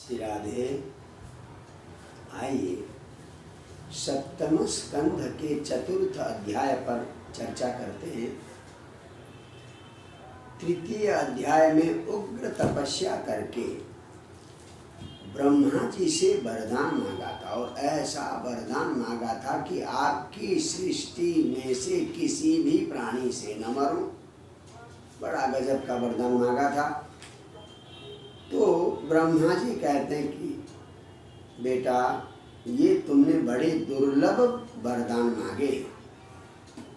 श्री राधे। आइए सप्तम स्कंध के चतुर्थ अध्याय पर चर्चा करते हैं। तृतीय अध्याय में उग्र तपस्या करके ब्रह्मा जी से वरदान मांगा था और ऐसा वरदान मांगा था कि आपकी सृष्टि में से किसी भी प्राणी से न मरूं। बड़ा गजब का वरदान मांगा था। तो ब्रह्मा जी कहते हैं कि बेटा ये तुमने बड़े दुर्लभ वरदान मांगे,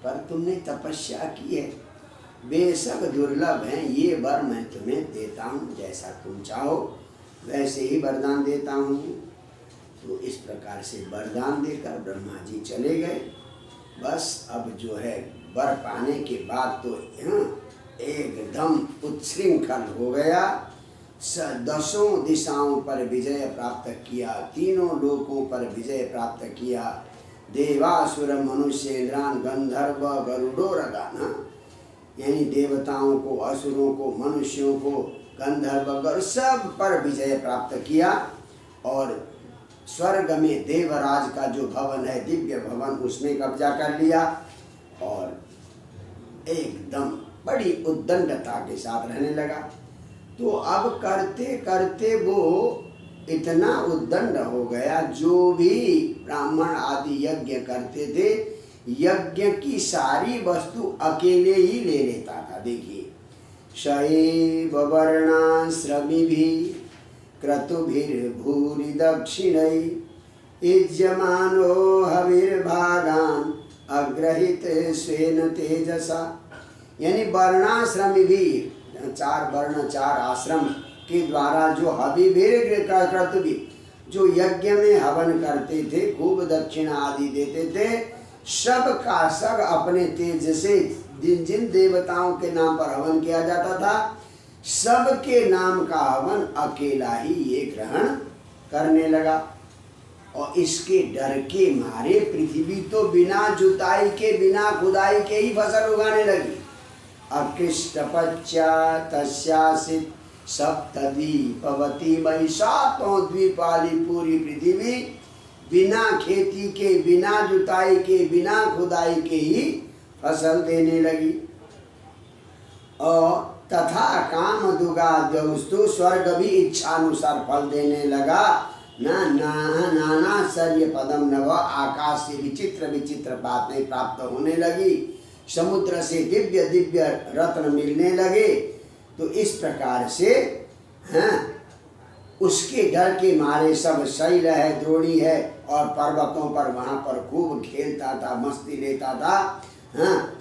पर तुमने तपस्या की है, बेशक दुर्लभ है, ये वर मैं तुम्हें देता हूँ, जैसा तुम चाहो वैसे ही वरदान देता हूँ। तो इस प्रकार से वरदान देकर ब्रह्मा जी चले गए। बस अब जो है वर पाने के बाद तो एकदम उच्छृंखल हो गया। दसों दिशाओं पर विजय प्राप्त किया, तीनों लोकों पर विजय प्राप्त किया। देवासुर मनुष्य इंद्रान गंधर्व गरुडोरगाना, यानी देवताओं को, असुरों को, मनुष्यों को, गंधर्व गरुड़ सब पर विजय प्राप्त किया। और स्वर्ग में देवराज का जो भवन है, दिव्य भवन, उसमें कब्जा कर लिया और एकदम बड़ी उद्दंडता के साथ रहने लगा। तो अब करते करते वो इतना उद्दंड हो गया, जो भी ब्राह्मण आदि यज्ञ करते थे, यज्ञ की सारी वस्तु अकेले ही ले लेता था। देखिए, शैव वर्णाश्रमिभिः क्रतुभिर्भूरि दक्षिणै युज्यमानो हविर्भागान् अग्रहित स्वेन तेजसा। यानी वर्णाश्रमी भी, चार वर्ण चार आश्रम के द्वारा जो हविर् क्रतुभि, जो यज्ञ में हवन करते थे, खूब दक्षिणा आदि देते थे, सब का सब अपने तेज से जिन जिन देवताओं के नाम पर हवन किया जाता था, सब के नाम का हवन अकेला ही ये ग्रहण करने लगा। और इसके डर के मारे पृथ्वी तो बिना जुताई के, बिना खुदाई के ही फसल उगाने लगी। अकृष्टपच्या तस्यासित सप्तद्वीपवती मई, सातों द्वीप वाली पूरी पृथ्वी बिना खेती के, बिना जुताई के, बिना खुदाई के ही फसल देने लगी। और तथा काम दुगाद्यस्तु, स्वर्ग भी इच्छानुसार फल देने लगा। नाना शर्य पदम नव, आकाश से विचित्र विचित्र बातें प्राप्त होने लगी, समुद्र से दिव्य दिव्य रत्न मिलने लगे। तो इस प्रकार से उसके डर के मारे सब शैल है, द्रोणी है और पर्वतों पर वहाँ पर खूब खेलता था, मस्ती लेता था।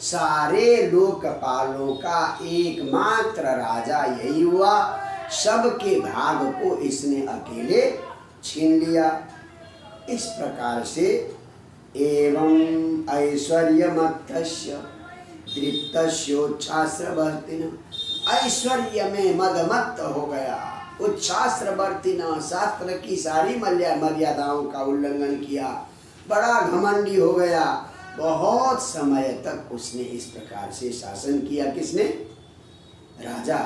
सारे लोकपालों का एकमात्र राजा यही हुआ। सबके भाग को इसने अकेले छीन लिया। इस प्रकार से एवं ऐश्वर्यमत्तस्य दृप्तस्योच्छ्वासवर्तिन, ऐश्वर्य में मदमत्त हो गया, उच्छ्वासवर्तिन, शास्त्र की सारी मर्यादाओं का उल्लंघन किया, बड़ा घमंडी हो गया। बहुत समय तक उसने इस प्रकार से शासन किया। किसने? राजा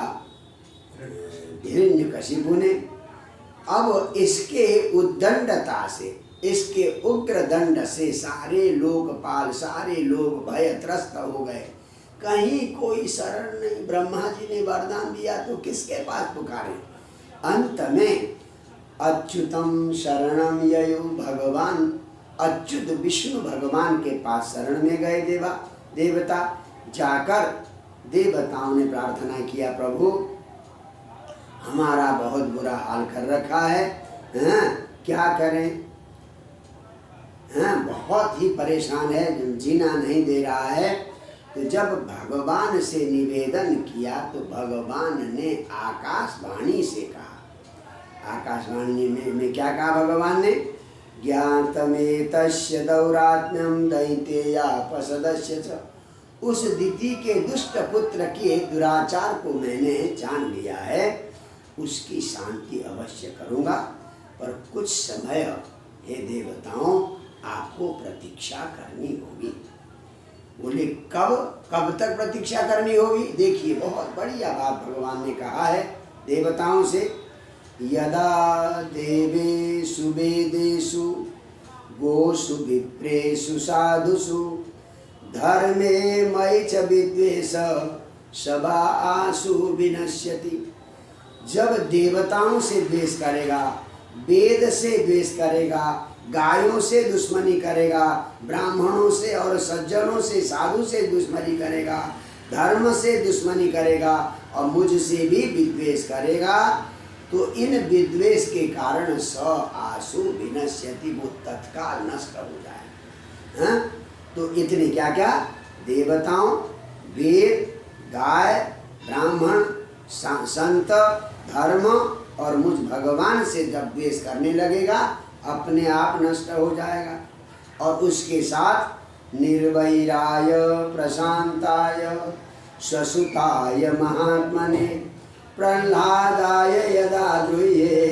हिरण्यकशिपु ने। अब इसके उद्दंडता से, इसके उग्र दंड से सारे लोकपाल, सारे लोग भयत्रस्त हो गए। कहीं कोई शरण नहीं। ब्रह्मा जी ने वरदान दिया तो किसके पास पुकारे? अंत में अच्युतम शरणम ययु, भगवान अच्युत विष्णु भगवान के पास शरण में गए देवता। जाकर देवताओं ने प्रार्थना किया, प्रभु हमारा बहुत बुरा हाल कर रखा है, क्या करें? बहुत ही परेशान है, जीना नहीं दे रहा है। तो जब भगवान से निवेदन किया तो भगवान ने आकाशवाणी से कहा। आकाशवाणी में क्या कहा भगवान ने? ज्ञातमेतस्य दौरात्म्यं दैतेयापसदस्य च, उस दिति के दुष्ट पुत्र के दुराचार को मैंने जान लिया है, उसकी शांति अवश्य करूँगा, पर कुछ समय हे देवताओं आपको प्रतीक्षा करनी होगी। बोले कब तक प्रतीक्षा करनी होगी? देखिए, बहुत बढ़िया बात भगवान ने कहा है देवताओं से। यदा देवेषु वेदेषु गोषु विप्रेषु साधुषु धर्मे मयि च विद्वेष सभा आसु विनश्यति। जब देवताओं से द्वेष करेगा, वेद से द्वेष करेगा, गायों से दुश्मनी करेगा, ब्राह्मणों से और सज्जनों से साधु से दुश्मनी करेगा, धर्म से दुश्मनी करेगा और मुझसे भी विद्वेष करेगा, तो इन विद्वेष के कारण स आसु विनश्यति, वो तत्काल नष्ट हो जाए। हाँ? तो इतने क्या क्या देवताओं, वेद, गाय, ब्राह्मण, संत, धर्म और मुझ भगवान से जब द्वेष करने लगेगा अपने आप नष्ट हो जाएगा। और उसके साथ निर्वैराय प्रशांताय ससुताय महात्मने प्रह्लादाय यदा द्रुह्ये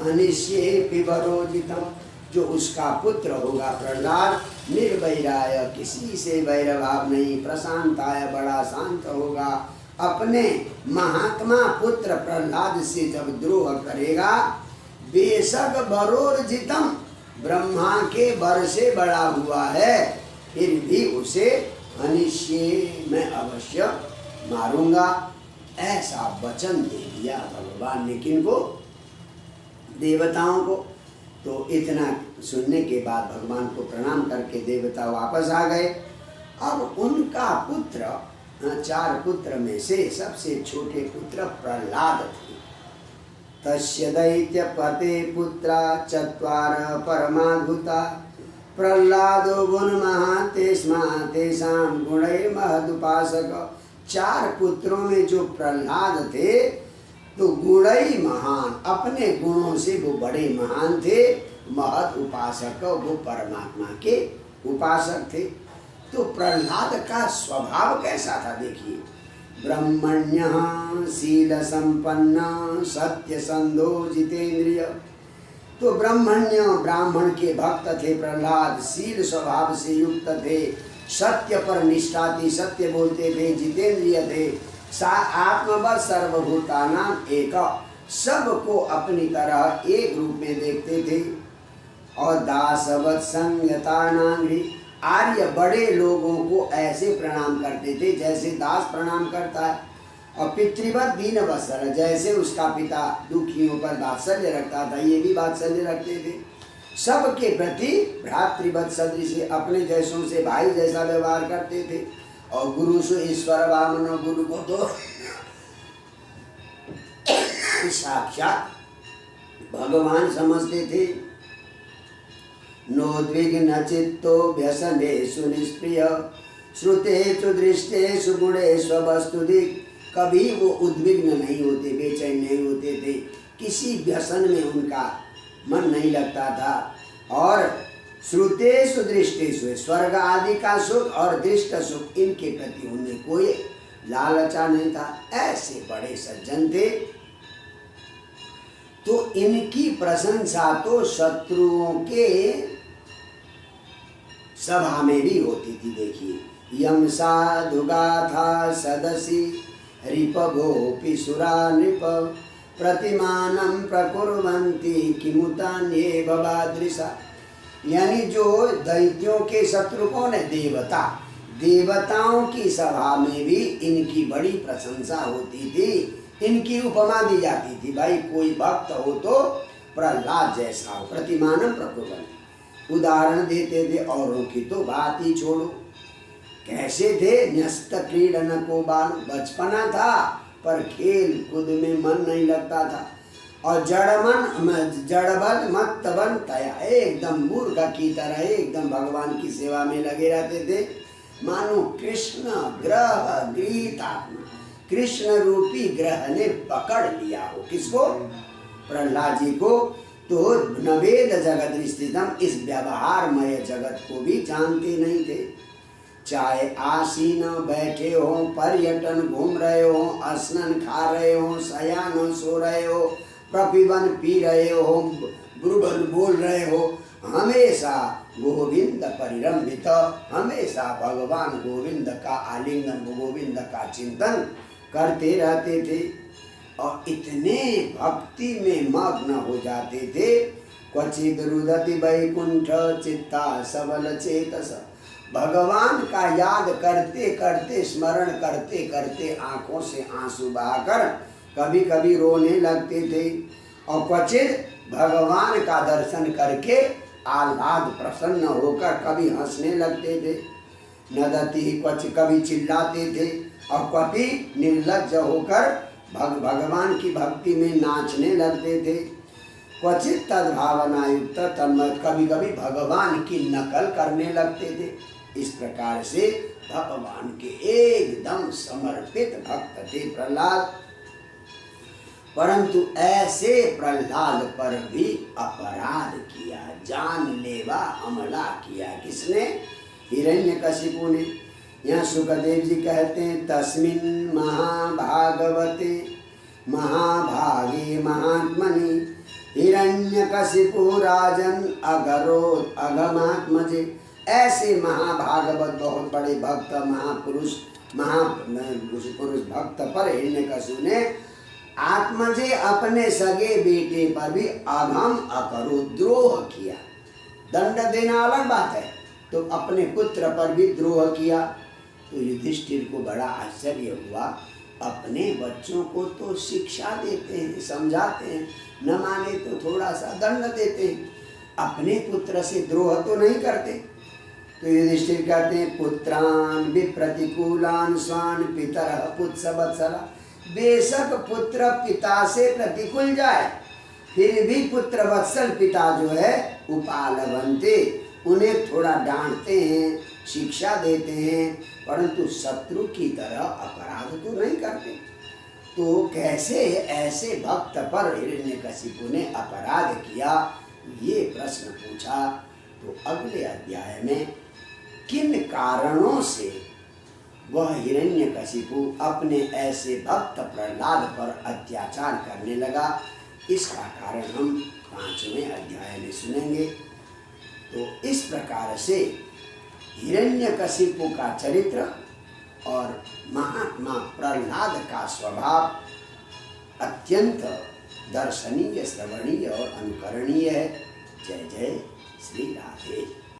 अनिश्ये पिबरोजितम। जो उसका पुत्र होगा प्रह्लाद, निर्वैराय, किसी से वैरभाव नहीं, प्रशांताय, बड़ा शांत होगा, अपने महात्मा पुत्र प्रह्लाद से जब द्रोह करेगा, बेशक बरोर्जितम, ब्रह्मा के बर से बड़ा हुआ है, फिर भी उसे अनिश्ये, मैं अवश्य मारूंगा, ऐसा वचन दे दिया भगवान ने। किनको? देवताओं को। तो इतना सुनने के बाद भगवान को प्रणाम करके देवता वापस आ गए। अब उनका पुत्र, 4 पुत्र में से सबसे छोटे पुत्र प्रह्लाद थे। तस्य दैत्यपते पुत्रा 4 परमाद्भुता प्रह्लादो गुणमः तेषां गुणैर्महदुपासक। 4 पुत्रों में जो प्रह्लाद थे तो गुणई महान, अपने गुणों से वो बड़े महान थे, महद उपासक, वो परमात्मा के उपासक थे। तो प्रह्लाद का स्वभाव कैसा था देखिए, ब्रह्मण्य शील संपन्न सत्यसंधो जितेंद्रिय। तो ब्रह्मण्य, ब्राह्मण के भक्त थे प्रह्लाद, शील स्वभाव से युक्त थे, सत्य पर निष्ठा थी, सत्य बोलते थे, जितेंद्रिय थे, आत्मवत् सर्वभूतानां एक, सबको अपनी तरह एक रूप में देखते थे। और दासवत् संयतानांग्रि, आर्य बड़े लोगों को ऐसे प्रणाम करते थे जैसे दास प्रणाम करता है। और पितृवत् दीनवत्सल, जैसे उसका पिता दुखियों पर वात्सल्य रखता था, ये भी वात्सल्य रखते थे। सबके प्रति भ्रातृवत् सदृश, अपने जैसों से भाई जैसा व्यवहार करते थे। और गुरु से ईश्वर वामनो, गुरु को तो साक्षात भगवान समझते थे। नोद्विग्न चित्तो व्यसनेषु निष्प्रिय श्रुतेषु दृष्टेषु गुणेषु वस्तुदिक्। कभी वो उद्विग्न नहीं होते, बेचैन नहीं होते थे, किसी व्यसन में उनका मन नहीं लगता था। और श्रुतेषु दृष्टेषु, स्वर्ग आदि का सुख और दृष्ट सुख, इनके प्रति उन्हें कोई लालचा नहीं था। ऐसे बड़े सज्जन थे। तो इनकी प्रशंसा तो शत्रुओं के सभा में भी होती थी। देखिए, यम साधुगाथा सदसि रिपभोपि सुरा नृप प्रतिमानं प्रकुर्वन्ति किमुतान्ये भवादृशा। यानी जो दैत्यों के शत्रु कौन है? देवता। देवताओं की सभा में भी इनकी बड़ी प्रशंसा होती थी, इनकी उपमा दी जाती थी। भाई कोई भक्त हो तो प्रह्लाद जैसा हो, प्रतिमानं प्रकुर्वन्ति, उदाहरण देते थे। औरों की तो बात ही छोड़ो, कैसे थे? न्यस्त क्रीडन को बालू, बचपना था पर खेल कूद में मन नहीं लगता था। और जड़बल मत बन तया, एकदम मूर्ख की तरह एकदम भगवान की सेवा में लगे रहते थे, मानो कृष्ण ग्रह गृहीत आत्मा, कृष्ण रूपी ग्रह ने पकड़ लिया हो। किसको? प्रह्लाद जी को। तो नवेद जगत स्थितम, इस व्यवहारमय जगत को भी जानते नहीं थे। चाहे आसीन बैठे हो, पर्यटन घूम रहे हो, स्नान खा रहे हो, शयन सो रहे हो, प्रपिबन पी रहे हो, ब्रुवन बोल रहे हो, हमेशा गोविंद परिरंभित, हमेशा भगवान गोविंद का आलिंगन, गोविंद का चिंतन करते रहते थे। और इतने भक्ति में मग्न हो जाते थे। क्वचित रुदति वैकुंठ चित्ता सबल चेतस, भगवान का याद करते करते, स्मरण करते करते आंखों से आंसू बहाकर कभी कभी रोने लगते थे, और क्वचित भगवान का दर्शन करके आह्लाद प्रसन्न होकर कभी हंसने लगते थे। नदति क्वचित, कभी चिल्लाते थे, और कभी निर्लज्ज होकर भगवान की भक्ति में नाचने लगते थे। क्वचित तद्भावना युक्त तन्मय, कभी कभी भगवान की नकल करने लगते थे। इस प्रकार से भगवान के एकदम समर्पित भक्त थे प्रहलाद। परंतु ऐसे प्रहलाद पर भी अपराध किया, जानलेवा हमला किया। किसने? हिरण्यकशिपु ने। यहाँ सुखदेव जी कहते हैं, तस्मिन् महाभागवते महाभागे महात्मनि हिरण्यकशिपु राजन अगरोत अगमात्मजे। ऐसे महाभागवत बहुत बड़े भक्त महापुरुष भक्त पर हिरण्यकशिपु ने आत्मजे अपने सगे बेटे पर भी अघम अकरो द्रोह किया। दंड देना अलग बात है, तो अपने पुत्र पर भी द्रोह किया। तो युधिष्ठिर को बड़ा आश्चर्य हुआ। अपने बच्चों को तो शिक्षा देते हैं, समझाते हैं, न माने तो थोड़ा सा दंड देते हैं, अपने पुत्र से द्रोह तो नहीं करते। तो युधिष्ठिर कहते हैं, पुत्रान विप्रतिकूलान स्वान पितरः पुत्रवत्सला। बेशक पुत्र पिता से प्रतिकूल जाए, फिर भी पुत्र वत्सल पिता जो है उपालवन्ते, उन्हें थोड़ा डांटते हैं, शिक्षा देते हैं, परंतु शत्रु की तरह अपराध तो नहीं करते। तो कैसे ऐसे भक्त पर हिरण्यकशिपु ने अपराध किया, ये प्रश्न पूछा। तो अगले अध्याय में किन कारणों से वह हिरण्यकशिपु अपने ऐसे भक्त प्रहलाद पर अत्याचार करने लगा, इसका कारण हम 5वें अध्याय में सुनेंगे। तो इस प्रकार से हिरण्यकशिपु का चरित्र और महात्मा प्रहलाद का स्वभाव अत्यंत दर्शनीय, श्रवणीय और अनुकरणीय है। जय जय श्री राधे।